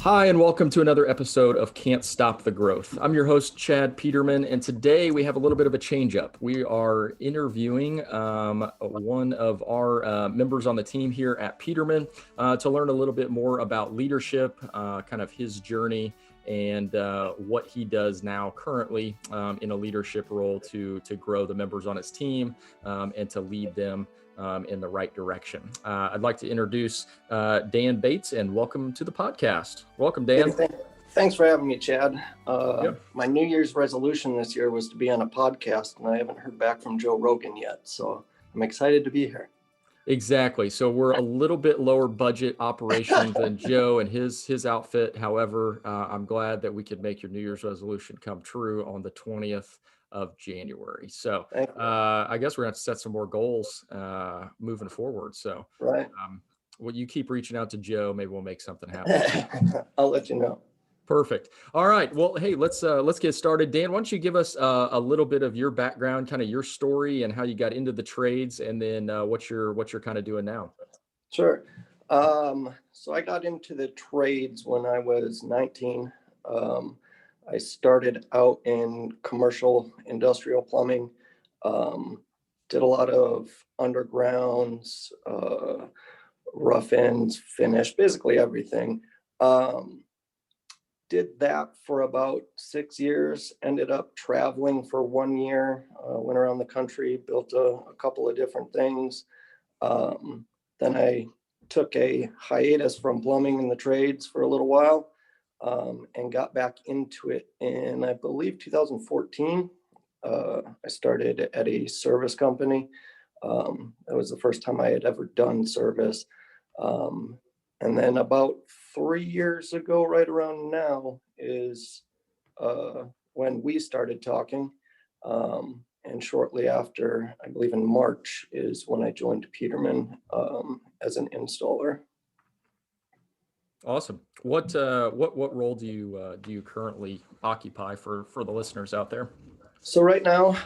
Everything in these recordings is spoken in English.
Hi, and welcome to another episode of Can't Stop the Growth. I'm your host, Chad Peterman, and today we have a little bit of a change up. We are interviewing one of our members on the team here at Peterman to learn a little bit more about leadership, kind of his journey, and what he does now currently in a leadership role to grow the members on his team and to lead them in the right direction. I'd like to introduce Dan Bates, and welcome to the podcast. Welcome, Dan. Thanks for having me, Chad. Yep. My New Year's resolution this year was to be on a podcast, and I haven't heard back from Joe Rogan yet, so I'm excited to be here. Exactly. So we're a little bit lower budget operation than Joe and his outfit. However, I'm glad that we could make your New Year's resolution come true on the 20th of January. So I guess we're going to have to set some more goals moving forward. So right. Well, you keep reaching out to Joe. Maybe we'll make something happen. I'll let you know. Perfect. All right. Well, hey, let's get started. Dan, why don't you give us a little bit of your background, kind of your story and how you got into the trades, and then what you're kind of doing now. Sure. So I got into the trades when I was 19. I started out in commercial industrial plumbing, did a lot of undergrounds, rough ends, finish, basically everything. Did that for about 6 years, ended up traveling for 1 year, went around the country, built a couple of different things. Then I took a hiatus from plumbing and the trades for a little while, and got back into it in, I believe, 2014. I started at a service company. That was the first time I had ever done service. And then about 3 years ago, right around now, is when we started talking. And shortly after, I believe in March, is when I joined Peterman as an installer. Awesome. What role do you currently occupy for the listeners out there? So right now,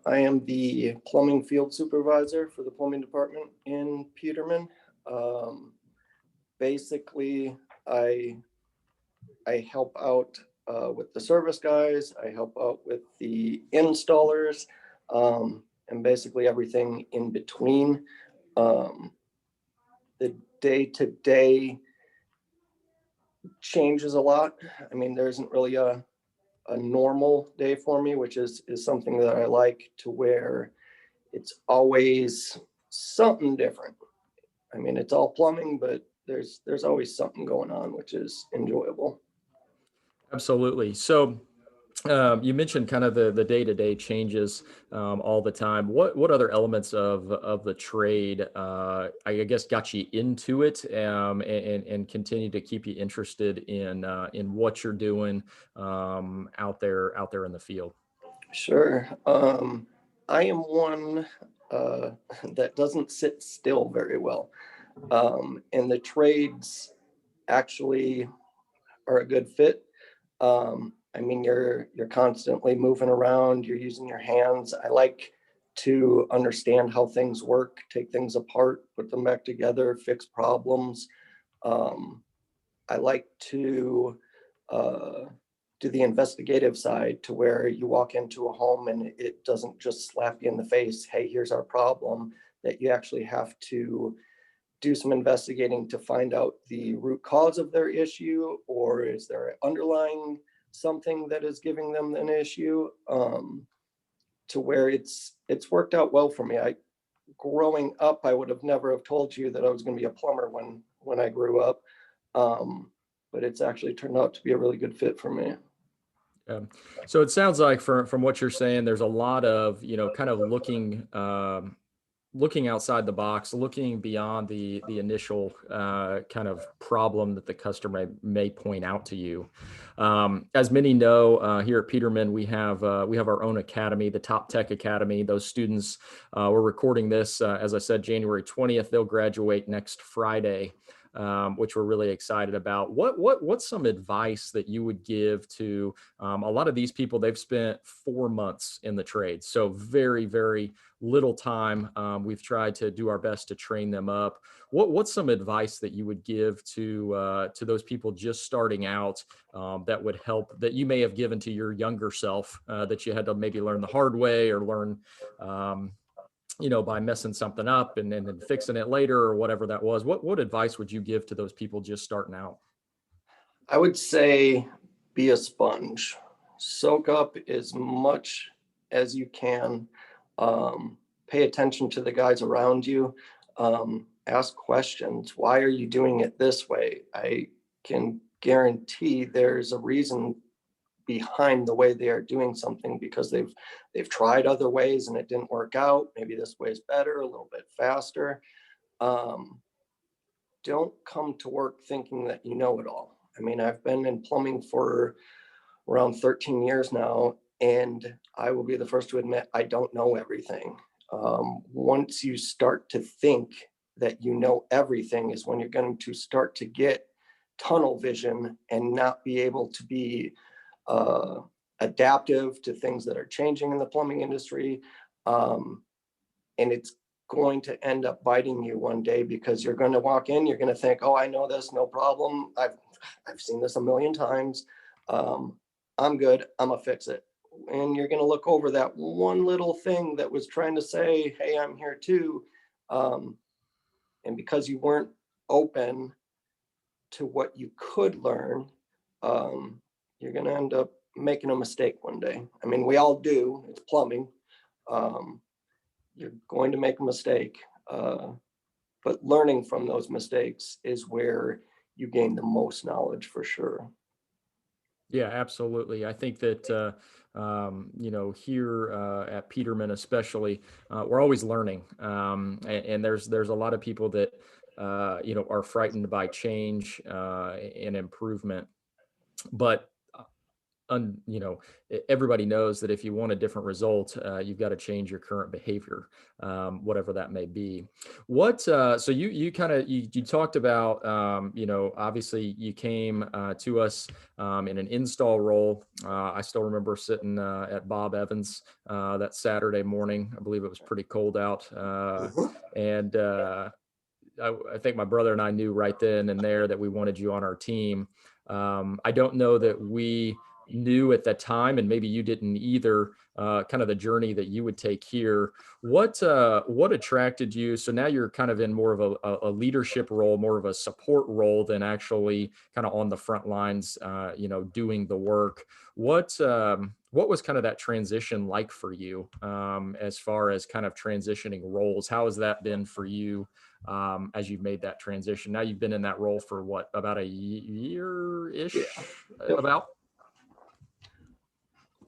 I am the plumbing field supervisor for the plumbing department in Peterman. Basically, I help out with the service guys. I help out with the installers, and basically everything in between. The day-to-day changes a lot. I mean, there isn't really a normal day for me, which is something that I like, to where it's always something different. I mean, it's all plumbing, but there's always something going on, which is enjoyable. Absolutely. So you mentioned kind of the day-to-day changes all the time. What other elements of the trade, I guess, got you into it and continue to keep you interested in what you're doing out there in the field? Sure. I am one that doesn't sit still very well. And the trades actually are a good fit. I mean, you're constantly moving around, you're using your hands. I like to understand how things work, take things apart, put them back together, fix problems. I like to do the investigative side, to where you walk into a home and it doesn't just slap you in the face, hey, here's our problem, that you actually have to do some investigating to find out the root cause of their issue, or is there an underlying something that is giving them an issue, to where it's worked out well for me. Growing up, I would have never have told you that I was going to be a plumber when I grew up, but it's actually turned out to be a really good fit for me. So it sounds like from what you're saying, there's a lot of, kind of looking outside the box, looking beyond the initial kind of problem that the customer may point out to you. As many know, here at Peterman, we have our own academy, the Top Tech Academy. Those students, we're recording this, as I said, January 20th. They'll graduate next Friday. which we're really excited about. What's some advice that you would give to a lot of these people? They've spent 4 months in the trade, so very, very little time. We've tried to do our best to train them up. What's some advice that you would give to those people just starting out, that would help, that you may have given to your younger self, that you had to maybe learn the hard way, or learn by messing something up and then fixing it later, or whatever that was? What advice would you give to those people just starting out? I would say be a sponge. Soak up as much as you can. Pay attention to the guys around you. Ask questions. Why are you doing it this way? I can guarantee there's a reason behind the way they are doing something, because they've tried other ways and it didn't work out. Maybe this way is better, a little bit faster. Um, don't come to work thinking that you know it all. I mean, I've been in plumbing for around 13 years now, and I will be the first to admit I don't know everything. Once you start to think that you know everything is when you're going to start to get tunnel vision and not be able to be adaptive to things that are changing in the plumbing industry. And it's going to end up biting you one day, because you're going to walk in, you're going to think, oh, I know this, no problem. I've seen this a million times. I'm good. I'm gonna fix it. And you're going to look over that one little thing that was trying to say, hey, I'm here too. And because you weren't open to what you could learn, you're going to end up making a mistake one day. I mean, we all do. It's plumbing. You're going to make a mistake. But learning from those mistakes is where you gain the most knowledge, for sure. Yeah, absolutely. I think that, here at Peterman, especially, we're always learning. And there's a lot of people that, are frightened by change, and improvement. But everybody knows that if you want a different result, you've got to change your current behavior, whatever that may be. So you kind of, you talked about, obviously you came to us in an install role. I still remember sitting at Bob Evans that Saturday morning. I believe it was pretty cold out. And I think my brother and I knew right then and there that we wanted you on our team. I don't know that we knew at that time, and maybe you didn't either, kind of the journey that you would take here. What attracted you? So now you're kind of in more of a leadership role, more of a support role than actually kind of on the front lines, doing the work. What was kind of that transition like for you, as far as kind of transitioning roles? How has that been for you, as you've made that transition? Now you've been in that role for what, about a year-ish, Yep. about?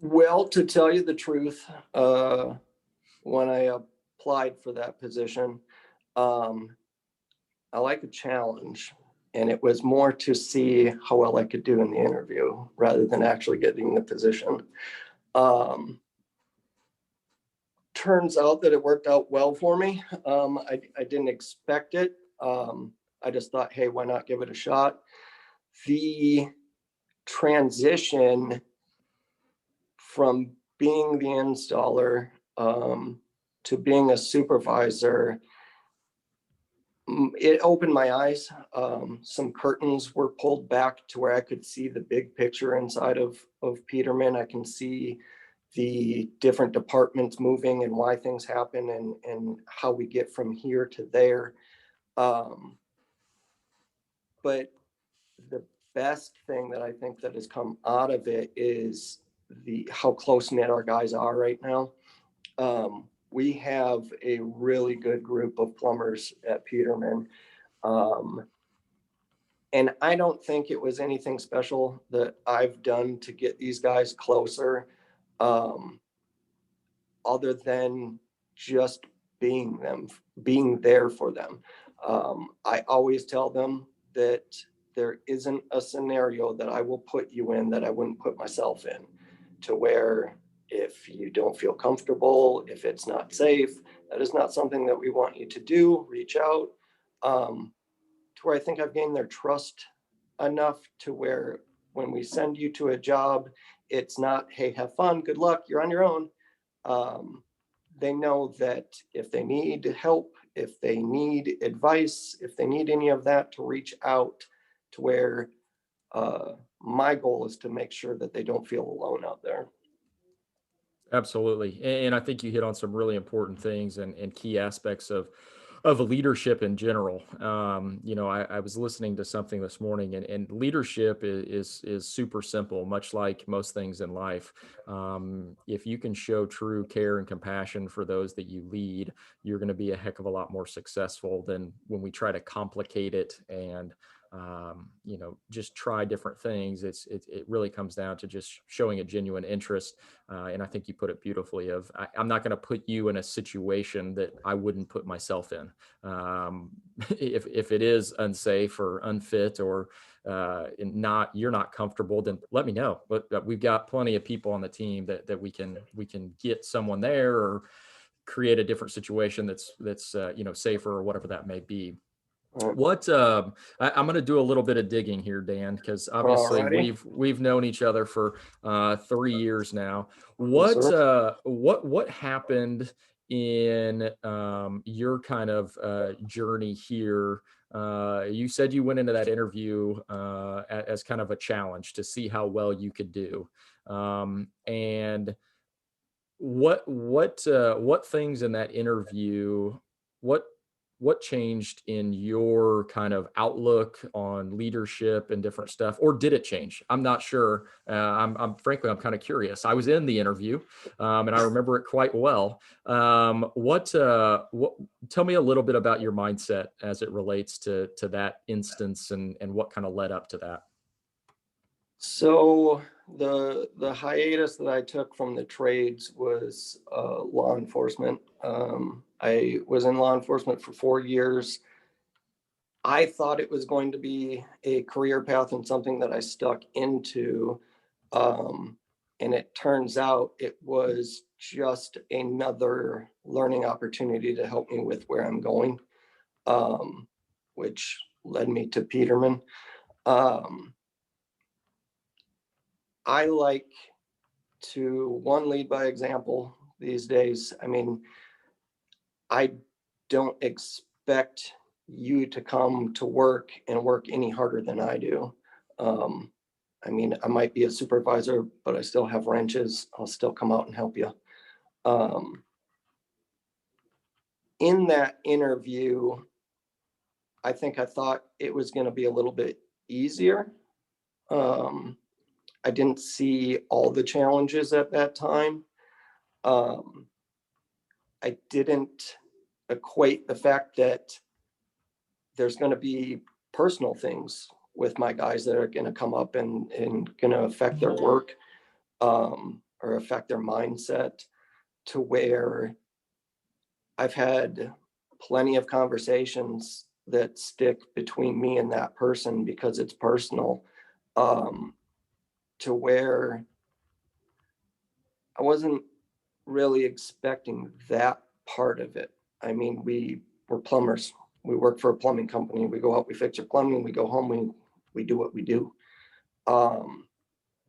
Well, to tell you the truth, when I applied for that position, um, I like a challenge. And it was more to see how well I could do in the interview rather than actually getting the position. Um, Turns out that it worked out well for me. I didn't expect it. I just thought, hey, why not give it a shot? The transition from being the installer, to being a supervisor, it opened my eyes. Some curtains were pulled back to where I could see the big picture inside of Peterman. I can see the different departments moving and why things happen, and how we get from here to there. But the best thing that I think that has come out of it is how close knit our guys are right now. We have a really good group of plumbers at Peterman. And I don't think it was anything special that I've done to get these guys closer, other than just being there for them. I always tell them that there isn't a scenario that I will put you in that I wouldn't put myself in, to where if you don't feel comfortable, if it's not safe, that is not something that we want you to do. Reach out. where I think I've gained their trust enough to where when we send you to a job, it's not, hey, have fun, good luck, you're on your own. They know that if they need help, if they need advice, if they need any of that, to reach out, to where my goal is to make sure that they don't feel alone out there. Absolutely. And I think you hit on some really important things and key aspects of leadership in general. I was listening to something this morning, and leadership is super simple, much like most things in life. If you can show true care and compassion for those that you lead, you're going to be a heck of a lot more successful than when we try to complicate it and just try different things. It really comes down to just showing a genuine interest. And I think you put it beautifully I'm not going to put you in a situation that I wouldn't put myself in. If it is unsafe or unfit or you're not comfortable, then let me know. But we've got plenty of people on the team that we can get someone there or create a different situation that's safer or whatever that may be. What I'm going to do a little bit of digging here, Dan, because obviously Alrighty. we've known each other for 3 years now. Yes, What sir. what happened in your kind of journey here? You said you went into that interview as kind of a challenge to see how well you could do, and what things in that interview, what what changed in your kind of outlook on leadership and different stuff, or did it change? I'm not sure. I'm frankly, I'm kind of curious. I was in the interview, and I remember it quite well. What tell me a little bit about your mindset as it relates to that instance and what kind of led up to that. So the hiatus that I took from the trades was law enforcement. I was in law enforcement for 4 years. I thought it was going to be a career path and something that I stuck into. And it turns out it was just another learning opportunity to help me with where I'm going, which led me to Peterman. Um, I like to lead by example these days. I mean, I don't expect you to come to work and work any harder than I do. Um, I mean, I might be a supervisor, but I still have wrenches. I'll still come out and help you. Um, in that interview, I think I thought it was going to be a little bit easier. Um, I didn't see all the challenges at that time. Um, I didn't equate the fact that there's going to be personal things with my guys that are going to come up and going to affect their work, or affect their mindset, to where I've had plenty of conversations that stick between me and that person because it's personal, um, to where I wasn't really expecting that part of it. I mean, we're plumbers. We work for a plumbing company. We go out, we fix your plumbing, we go home, we do what we do. Um,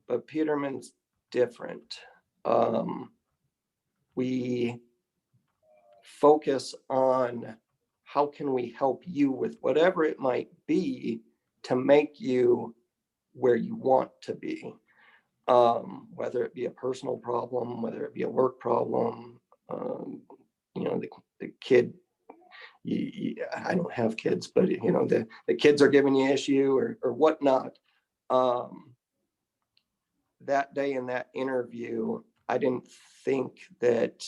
but Peterman's different. Um, we focus on how can we help you with whatever it might be to make you where you want to be. Whether it be a personal problem, whether it be a work problem, um, the kid, I don't have kids, but the kids are giving you issue or whatnot. Um, that day in that interview, I didn't think that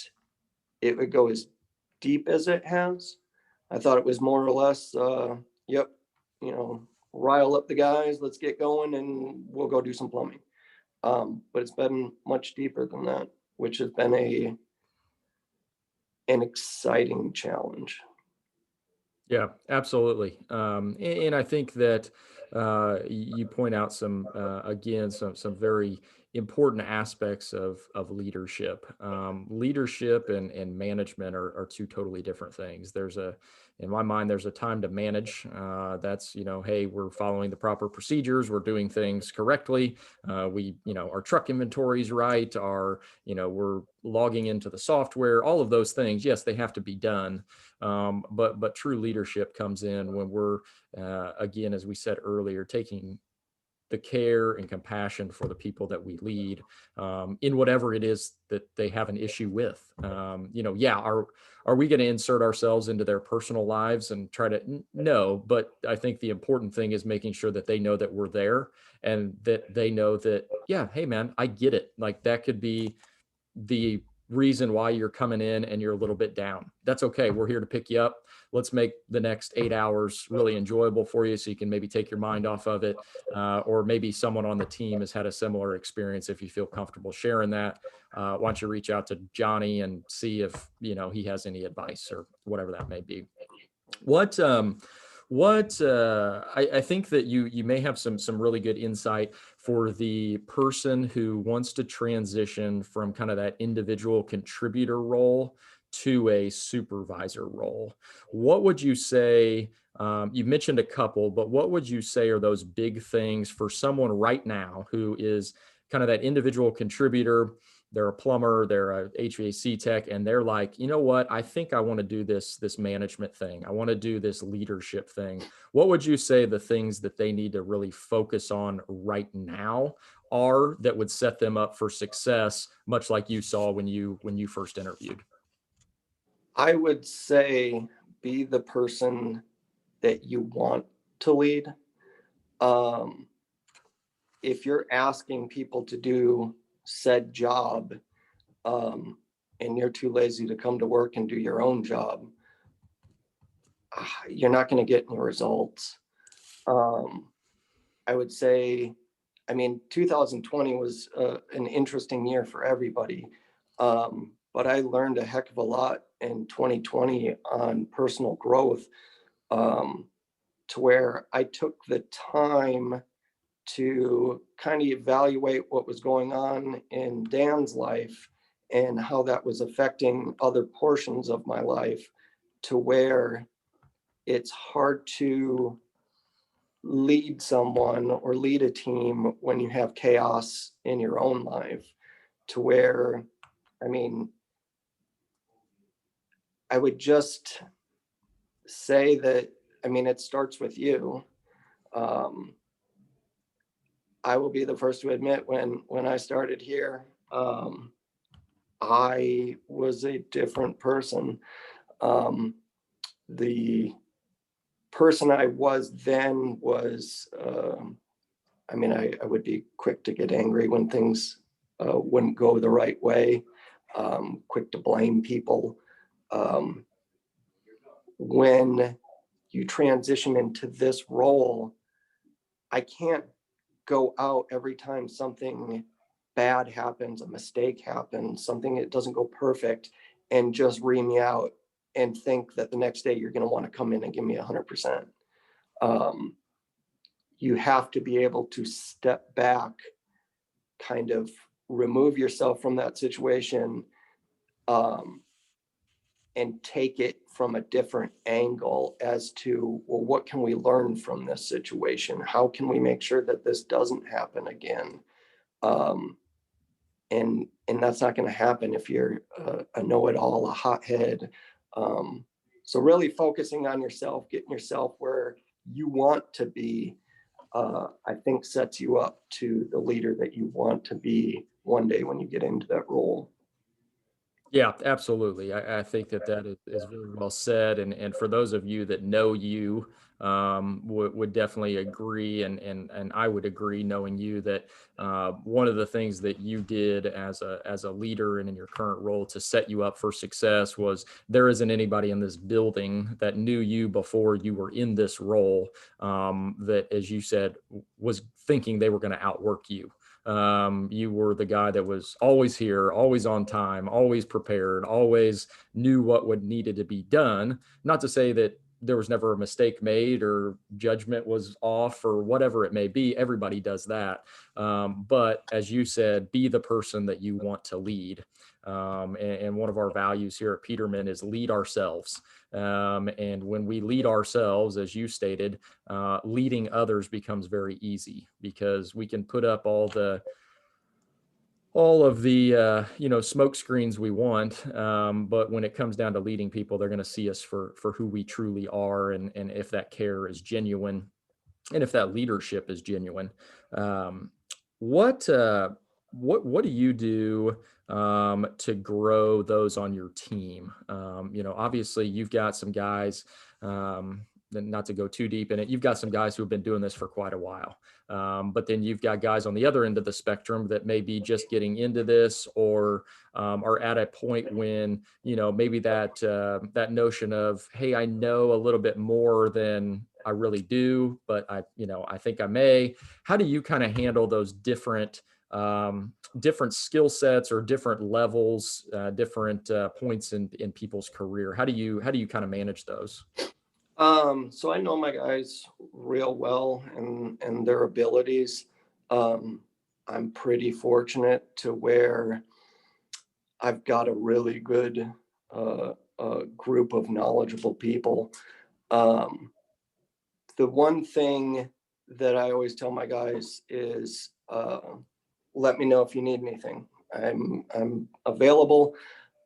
it would go as deep as it has. I thought it was more or less, yep, rile up the guys, let's get going, and we'll go do some plumbing. But it's been much deeper than that, which has been an exciting challenge. Yeah, absolutely. And I think that you point out again, some very important aspects of leadership. Leadership and management are two totally different things. in my mind, there's a time to manage. That's, hey, we're following the proper procedures. We're doing things correctly. Our truck inventory is right. We're logging into the software, all of those things. Yes, they have to be done. But true leadership comes in when we're, again, as we said earlier, taking the care and compassion for the people that we lead, in whatever it is that they have an issue with. Are we going to insert ourselves into their personal lives and try to? No, but I think the important thing is making sure that they know that we're there, and that they know that, yeah, hey man, I get it. Like, that could be the reason why you're coming in and you're a little bit down. That's okay. We're here to pick you up. Let's make the next 8 hours really enjoyable for you, so you can maybe take your mind off of it. Or maybe someone on the team has had a similar experience. If you feel comfortable sharing that, why don't you reach out to Johnny and see if, he has any advice or whatever that may be. I think that you may have some really good insight for the person who wants to transition from kind of that individual contributor role to a supervisor role. What would you say? You've mentioned a couple, but what would you say are those big things for someone right now who is kind of that individual contributor? They're a plumber, they're a HVAC tech, and they're like, you know what? I think I want to do this management thing. I want to do this leadership thing. What would you say the things that they need to really focus on right now are that would set them up for success, much like you saw when you first interviewed? I would say be the person that you want to lead. Um, if you're asking people to do said job, and you're too lazy to come to work and do your own job, you're not going to get any results. Um, I would say, 2020 was an interesting year for everybody. But I learned a heck of a lot in 2020 on personal growth, um, to where I took the time to kind of evaluate what was going on in Dan's life and how that was affecting other portions of my life, to where it's hard to lead someone or lead a team when you have chaos in your own life. To where, I mean, I would just say that, it starts with you. Um, I will be the first to admit, when I started here, I was a different person. The person I was then was, I would be quick to get angry when things wouldn't go the right way, quick to blame people. Um, when you transition into this role, I can't go out every time something bad happens, a mistake happens, something that doesn't go perfect, and just ream me out and think that the next day you're going to want to come in and give me 100%. Um, you have to be able to step back, kind of remove yourself from that situation, um, and take it from a different angle as to, well, what can we learn from this situation? How can we make sure that this doesn't happen again? Um, and that's not going to happen if you're a know-it-all, a hothead. So really focusing on yourself, getting yourself where you want to be, I think sets you up to the leader that you want to be one day when you get into that role. Yeah, absolutely. I think that is very well said. And for those of you that know you, would definitely agree. And I would agree, knowing you, that one of the things that you did as a leader and in your current role to set you up for success was, there isn't anybody in this building that knew you before you were in this role, that, as you said, was thinking they were going to outwork you. You were the guy that was always here, always on time, always prepared, always knew what would needed to be done. Not to say that there was never a mistake made or judgment was off or whatever it may be. Everybody does that. But as you said, be the person that you want to lead. And one of our values here at Peterman is lead ourselves. And when we lead ourselves, as you stated, leading others becomes very easy because we can put up all of the smoke screens we want, but when it comes down to leading people, they're going to see us for who we truly are, and if that care is genuine, and if that leadership is genuine. um, what what do you do to grow those on your team? Obviously you've got some guys, not to go too deep in it, you've got some guys who have been doing this for quite a while. But then you've got guys on the other end of the spectrum that may be just getting into this, or are at a point when, maybe that notion of, hey, I know a little bit more than I really do, but I think I may. How do you kind of handle those different skill sets or different levels, different points in people's career? How do you kind of manage those? So I know my guys real well and their abilities. Um, I'm pretty fortunate to where I've got a really good group of knowledgeable people. Um, the one thing that I always tell my guys is, let me know if you need anything. I'm available.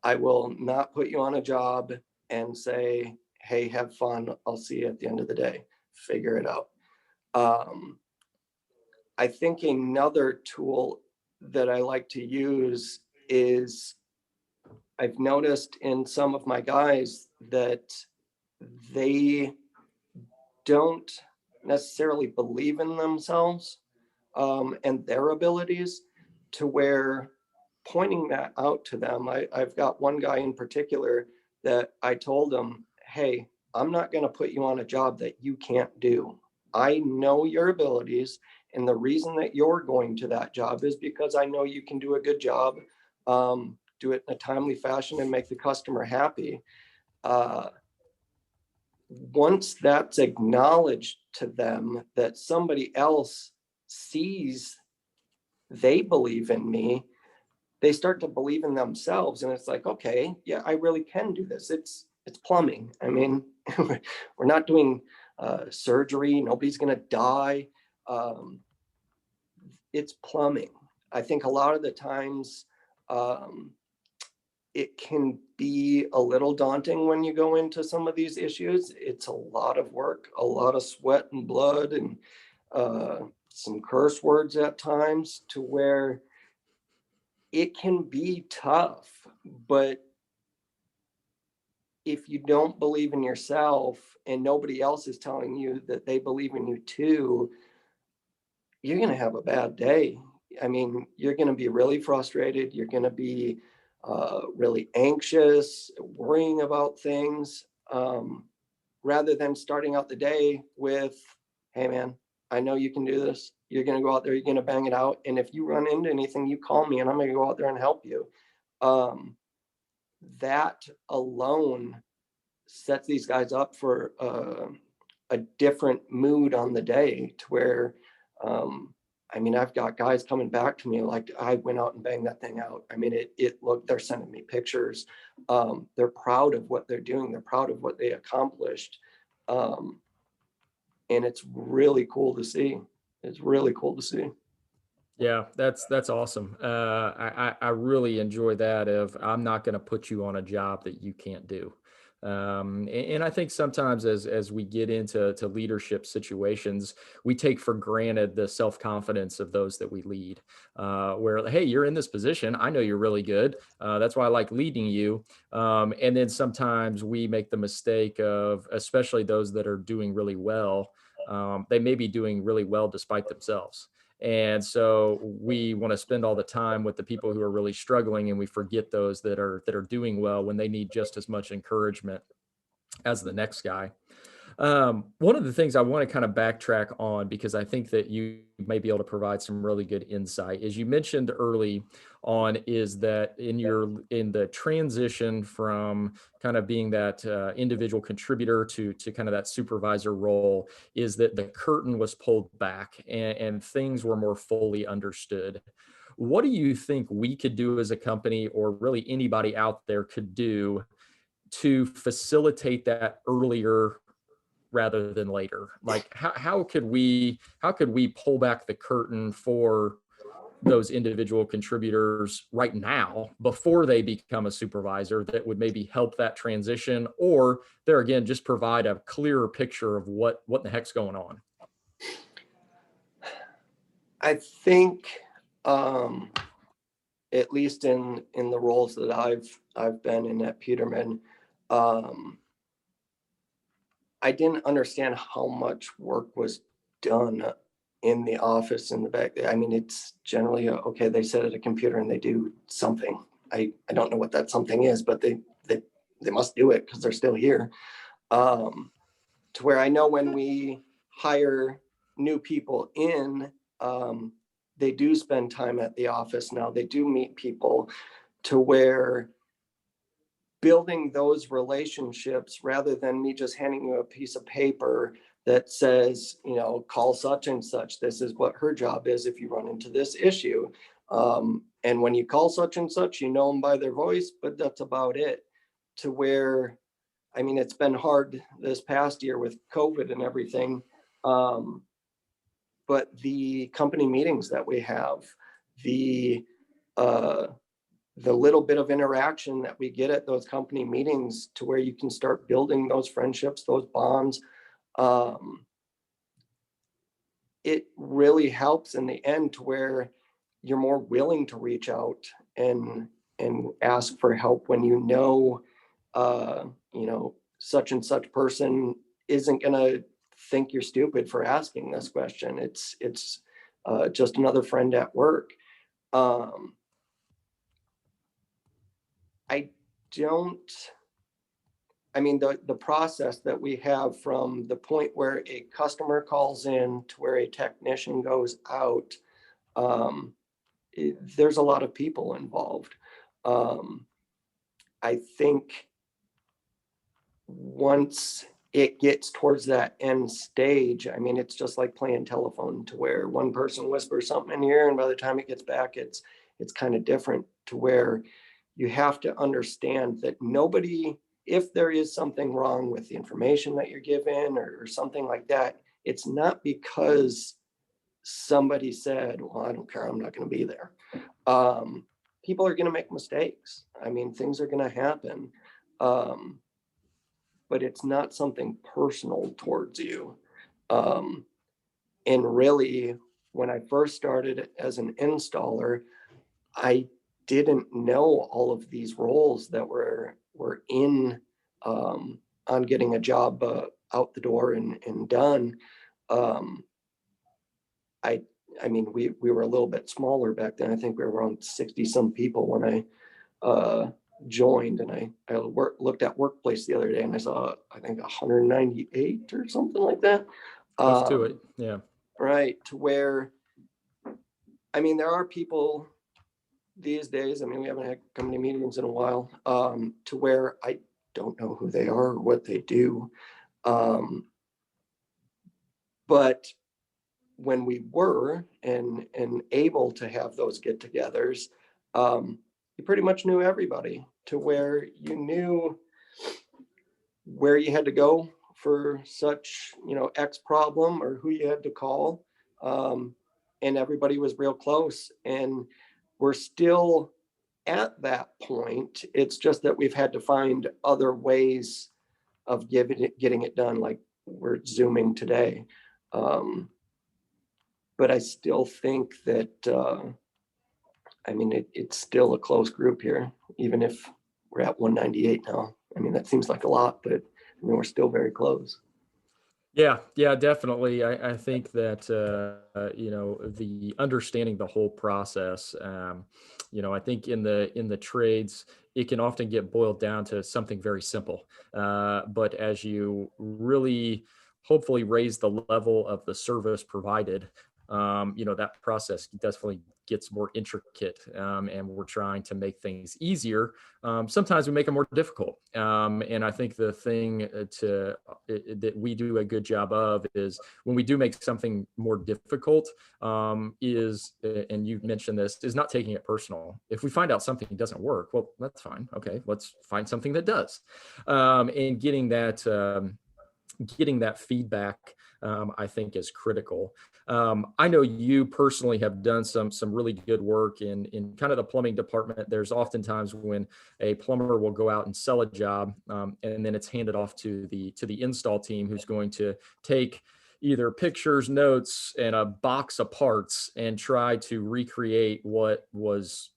I will not put you on a job and say, hey, have fun. I'll see you at the end of the day. Figure it out. Um, I think another tool that I like to use is, I've noticed in some of my guys that they don't necessarily believe in themselves and their abilities, to where pointing that out to them. I've got one guy in particular that I told him, hey, I'm not going to put you on a job that you can't do. I know your abilities. And the reason that you're going to that job is because I know you can do a good job, do it in a timely fashion, and make the customer happy. Uh, Once that's acknowledged to them that somebody else sees they believe in me, they start to believe in themselves. And it's like, okay, yeah, I really can do this. It's plumbing. I mean, we're not doing surgery. Nobody's going to die. Um, it's plumbing. I think a lot of the times, um, it can be a little daunting when you go into some of these issues. It's a lot of work, a lot of sweat and blood, and some curse words at times, to where it can be tough. But if you don't believe in yourself and nobody else is telling you that they believe in you too, you're going to have a bad day. I mean, you're going to be really frustrated. You're going to be really anxious, worrying about things, rather than starting out the day with, hey, man, I know you can do this. You're going to go out there, you're going to bang it out. And if you run into anything, you call me and I'm going to go out there and help you. Um, that alone sets these guys up for a different mood on the day, to where, I mean, I've got guys coming back to me like, I went out and banged that thing out. I mean, it looked, they're sending me pictures. They're proud of what they're doing. They're proud of what they accomplished. Um, and it's really cool to see. It's really cool to see. Yeah, that's awesome. I really enjoy that. Of, I'm not going to put you on a job that you can't do. And I think sometimes as we get into leadership situations, we take for granted the self confidence of those that we lead. Where, hey, you're in this position, I know you're really good. That's why I like leading you. And then sometimes we make the mistake of, especially those that are doing really well, they may be doing really well despite themselves. And so we want to spend all the time with the people who are really struggling, and we forget those that are doing well, when they need just as much encouragement as the next guy. One of the things I want to kind of backtrack on, because I think that you may be able to provide some really good insight, is you mentioned early on, is that in the transition from kind of being that individual contributor to kind of that supervisor role, is that the curtain was pulled back, and things were more fully understood. What do you think we could do as a company, or really anybody out there could do, to facilitate that earlier rather than later? Like how could we pull back the curtain for those individual contributors right now before they become a supervisor that would maybe help that transition, or there again, just provide a clearer picture of what the heck's going on? I think, at least in the roles that I've been in at Peterman, um, I didn't understand how much work was done in the office in the back. I mean, it's generally okay. They sit at a computer and they do something. I don't know what that something is, but they must do it because they're still here. Um, to where I know when we hire new people in, they do spend time at the office now. They do meet people, to where building those relationships rather than me just handing you a piece of paper that says, call such and such. This is what her job is if you run into this issue. And when you call such and such, you know them by their voice, but that's about it. To where, I mean, it's been hard this past year with COVID and everything. But the company meetings that we have, the uh, the little bit of interaction that we get at those company meetings, to where you can start building those friendships, those bonds, um, it really helps in the end, to where you're more willing to reach out and ask for help when uh, such and such person isn't gonna think you're stupid for asking this question. It's just another friend at work. Um, I don't. I mean, the process that we have from the point where a customer calls in to where a technician goes out, um, there's a lot of people involved. Um, I think once it gets towards that end stage, I mean, it's just like playing telephone, to where one person whispers something in here, and by the time it gets back, it's kind of different, to where you have to understand that nobody, if there is something wrong with the information that you're given, or something like that, it's not because somebody said, well, I don't care, I'm not going to be there. Um, People are going to make mistakes. I mean, things are going to happen. Um, but it's not something personal towards you. Um, and really, when I first started as an installer, I didn't know all of these roles that were in, on getting a job out the door and done. Um, I I mean, we were a little bit smaller back then. I think we were around 60 some people when I joined, and I looked at Workplace the other day, and I saw, I think, 198 or something like that. Close to it. Um, Yeah. right, to where, I mean, there are people these days, I mean, we haven't had company meetings in a while, to where I don't know who they are or what they do. Um, but when we were and able to have those get-togethers, you pretty much knew everybody, to where you knew where you had to go for such, X problem, or who you had to call. Um, and everybody was real close. And we're still at that point. It's just that we've had to find other ways of getting it done, like we're Zooming today. Um, but I still think that, I mean, it's still a close group here, even if we're at 198 now. I mean, that seems like a lot, but I mean, we're still very close. Yeah, definitely. I think that the understanding the whole process. I think in the trades, it can often get boiled down to something very simple. But as you really, hopefully, raise the level of the service provided, that process definitely gets more intricate, and we're trying to make things easier, sometimes we make them more difficult. And I think the thing that we do a good job of is when we do make something more difficult, and you mentioned this, is not taking it personal. If we find out something doesn't work, well, that's fine. Okay, let's find something that does. And getting that feedback, I think, is critical. I know you personally have done some really good work in kind of the plumbing department. There's oftentimes when a plumber will go out and sell a job, and then it's handed off to the install team, who's going to take either pictures, notes, and a box of parts and try to recreate what was,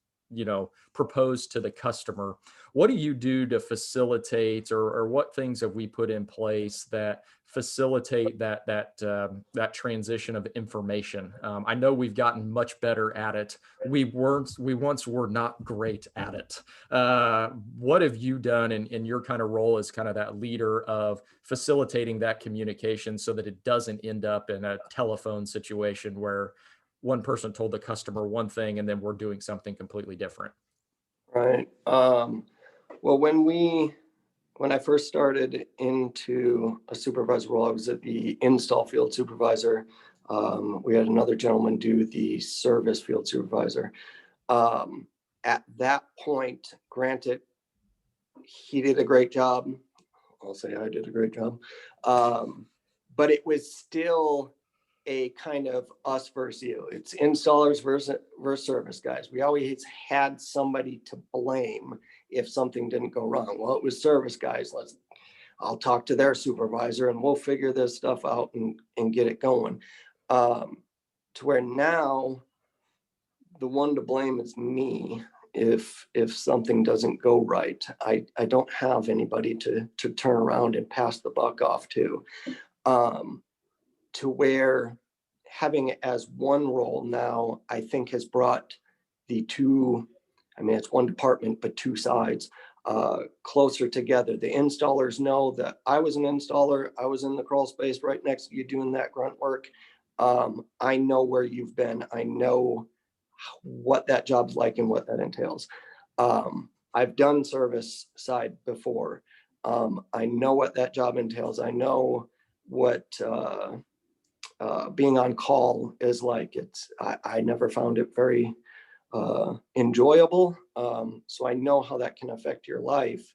proposed to the customer. What do you do to facilitate, or what things have we put in place that facilitate that transition of information? I know we've gotten much better at it. We once were not great at it. What have you done in your kind of role as kind of that leader of facilitating that communication so that it doesn't end up in a telephone situation where one person told the customer one thing and then we're doing something completely different? Right. Well, when I first started into a supervisor role, I was at the install field supervisor. We had another gentleman do the service field supervisor. At that point, granted, he did a great job. I'll say I did a great job. But it was still a kind of us versus you. It's installers versus service guys. We always had somebody to blame if something didn't go wrong. Well, it was service guys. I'll talk to their supervisor and we'll figure this stuff out and get it going. To where now the one to blame is me if something doesn't go right. I don't have anybody to turn around and pass the buck off to. To where having it as one role now, I think, has brought the two, it's one department, but two sides closer together. The installers know that I was an installer. I was in the crawl space right next to you doing that grunt work. I know where you've been. I know what that job's like and what that entails. I've done service side before. I know what that job entails. I know what being on call is like. I never found it very enjoyable. So I know how that can affect your life.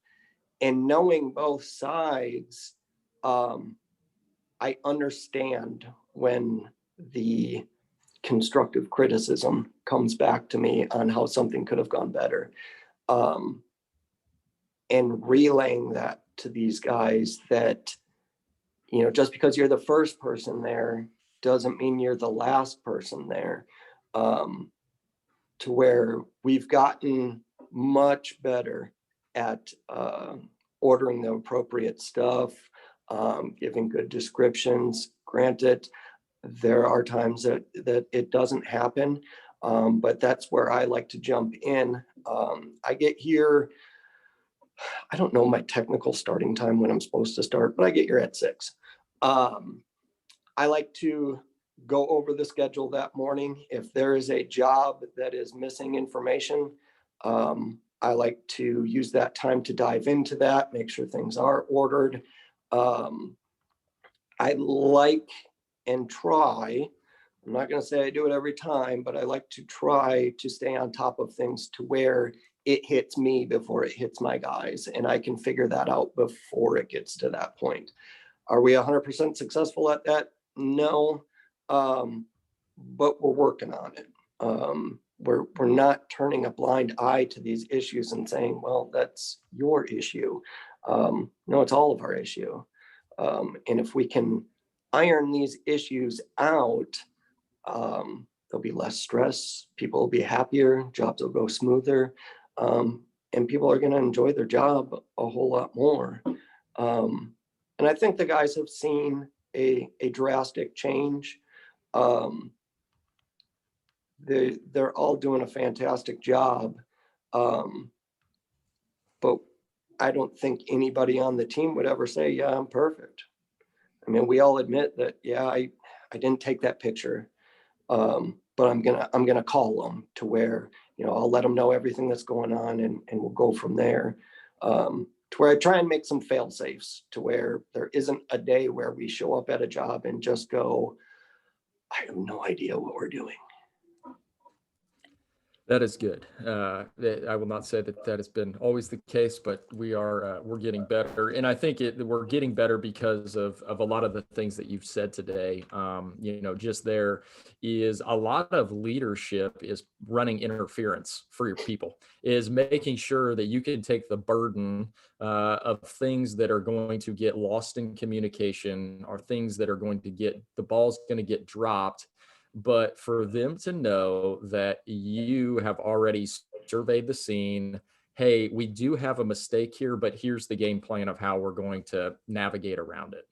And knowing both sides, I understand when the constructive criticism comes back to me on how something could have gone better. And relaying that to these guys that, just because you're the first person there doesn't mean you're the last person there. To where we've gotten much better at ordering the appropriate stuff, giving good descriptions. Granted, there are times that it doesn't happen, but that's where I like to jump in. I get here, I don't know my technical starting time when I'm supposed to start, but I get here at 6. I like to go over the schedule that morning. If there is a job that is missing information, I like to use that time to dive into that, make sure things are ordered. I like and try, I'm not going to say I do it every time, but I like to try to stay on top of things to where it hits me before it hits my guys, and I can figure that out before it gets to that point. Are we 100% successful at that? No, but we're working on it. We're not turning a blind eye to these issues and saying, well, that's your issue. No, it's all of our issue. And if we can iron these issues out, there'll be less stress, people will be happier, jobs will go smoother, and people are going to enjoy their job a whole lot more. And I think the guys have seen a drastic change. They're all doing a fantastic job. But I don't think anybody on the team would ever say, yeah, I'm perfect. We all admit that, yeah, I didn't take that picture. But I'm gonna call them to where, I'll let them know everything that's going on, and we'll go from there. To where I try and make some fail safes to where there isn't a day where we show up at a job and just go, I have no idea what we're doing. That is good. I will not say that that has been always the case, but we're getting better, and I think we're getting better because of a lot of the things that you've said today. Just there is a lot of leadership is running interference for your people, is making sure that you can take the burden of things that are going to get lost in communication, or things that are going to get the ball's going to get dropped, but for them to know that you have already surveyed the scene. Hey, we do have a mistake here, but here's the game plan of how we're going to navigate around it.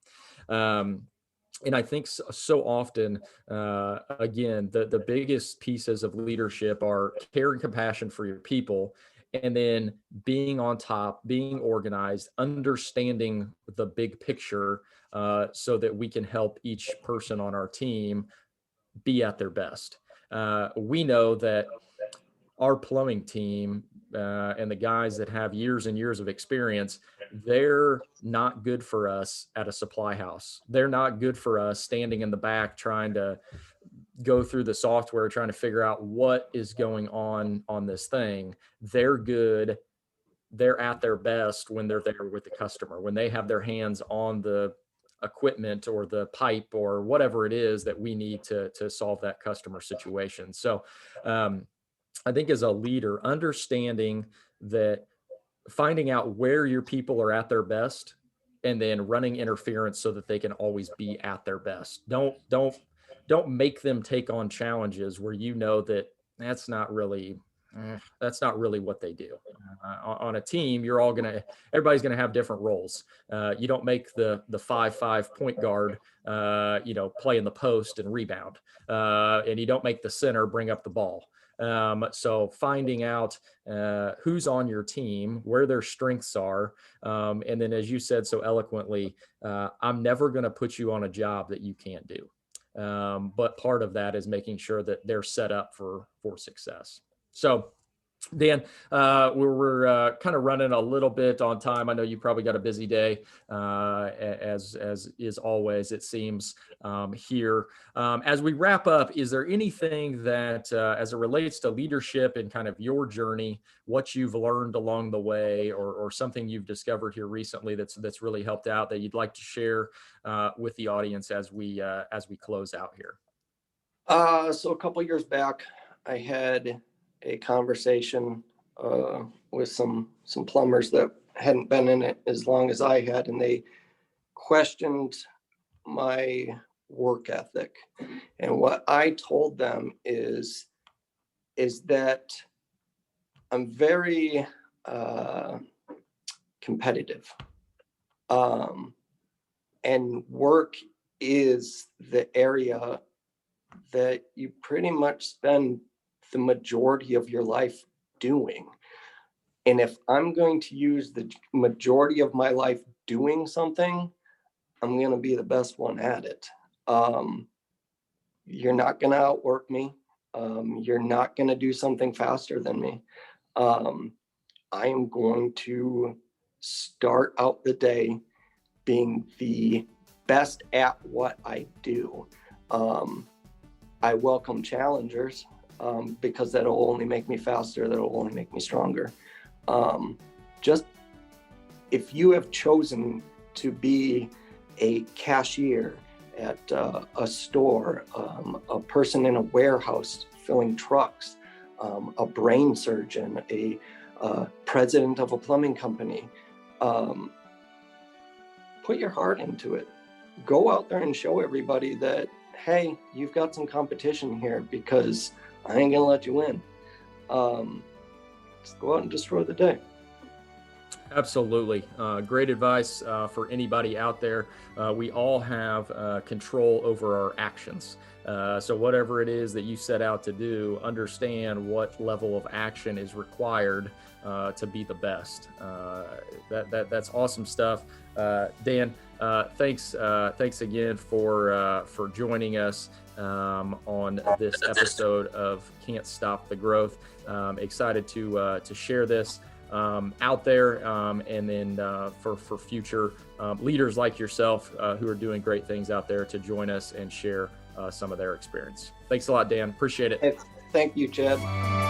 And I think so often, again, the biggest pieces of leadership are care and compassion for your people, and then being on top, being organized, understanding the big picture, so that we can help each person on our team be at their best. We know that our plumbing team, and the guys that have years and years of experience, they're not good for us at a supply house. They're not good for us standing in the back trying to go through the software, trying to figure out what is going on this thing. They're good. They're at their best when they're there with the customer, when they have their hands on the equipment or the pipe or whatever it is that we need to solve that customer situation. So I think as a leader, understanding that, finding out where your people are at their best, and then running interference so that they can always be at their best. Don't make them take on challenges where you know that that's not really that's not really what they do. On a team, everybody's gonna have different roles. You don't make the 5-5 point guard, play in the post and rebound, and you don't make the center bring up the ball. So finding out who's on your team, where their strengths are, and then, as you said so eloquently, I'm never going to put you on a job that you can't do. But part of that is making sure that they're set up for success. So, Dan, we're kind of running a little bit on time. I know you probably got a busy day, as is always, it seems, here. As we wrap up, is there anything that, as it relates to leadership and kind of your journey, what you've learned along the way, or something you've discovered here recently that's really helped out, that you'd like to share with the audience as we close out here? So a couple years back, I had a conversation with some plumbers that hadn't been in it as long as I had, and they questioned my work ethic. And what I told them is that I'm very competitive, and work is the area that you pretty much spend the majority of your life doing. And if I'm going to use the majority of my life doing something, I'm going to be the best one at it. You're not going to outwork me. You're not going to do something faster than me. I am going to start out the day being the best at what I do. I welcome challengers, because that'll only make me faster. That'll only make me stronger. Just if you have chosen to be a cashier at a store, a person in a warehouse filling trucks, a brain surgeon, a president of a plumbing company, put your heart into it. Go out there and show everybody that, hey, you've got some competition here, because I ain't gonna let you win. Just go out and destroy the day. Absolutely. Great advice for anybody out there. We all have control over our actions. So whatever it is that you set out to do, understand what level of action is required to be the best. That's awesome stuff. Dan, Thanks again for joining us on this episode of Can't Stop the Growth. Excited to share this out there, and then for future leaders like yourself who are doing great things out there to join us and share some of their experience. Thanks a lot, Dan. Appreciate it. Thank you, Chad.